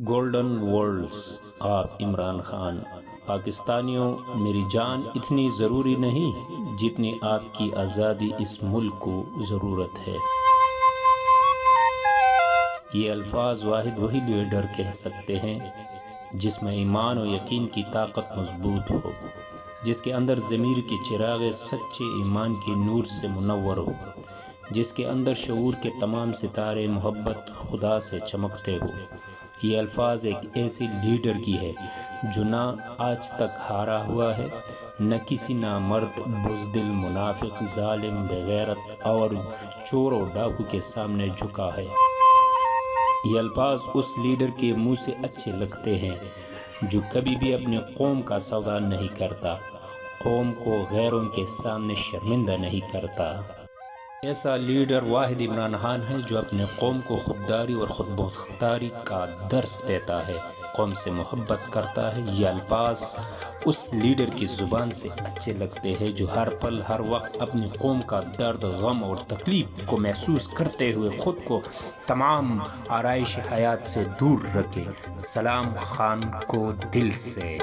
Golden words of Imran Khan. پاکستانیوں، میری جان اتنی ضروری نہیں جتنی آپ کی آزادی اس ملک کو ضرورت ہے۔ یہ الفاظ واحد وہی لیڈر کہہ سکتے ہیں جس میں ایمان و یقین کی طاقت مضبوط ہو، جس کے اندر ضمیر کی چراغ سچے ایمان کے نور سے منور ہو، جس کے اندر شعور کے تمام ستارے محبت خدا سے چمکتے ہو۔ یہ الفاظ ایک ایسے لیڈر کی ہے جو نہ آج تک ہارا ہوا ہے، نہ کسی نامرد، بزدل، منافق، ظالم، بغیرت اور چور و ڈاکو کے سامنے جھکا ہے۔ یہ الفاظ اس لیڈر کے منہ سے اچھے لگتے ہیں جو کبھی بھی اپنی قوم کا سودا نہیں کرتا، قوم کو غیروں کے سامنے شرمندہ نہیں کرتا۔ ایسا لیڈر واحد عمران خان ہے جو اپنے قوم کو خودداری اور خود مختاری کا درس دیتا ہے، قوم سے محبت کرتا ہے۔ یہ الفاظ اس لیڈر کی زبان سے اچھے لگتے ہیں جو ہر پل ہر وقت اپنی قوم کا درد، غم اور تکلیف کو محسوس کرتے ہوئے خود کو تمام آرائش حیات سے دور رکھے۔ سلام خان کو دل سے۔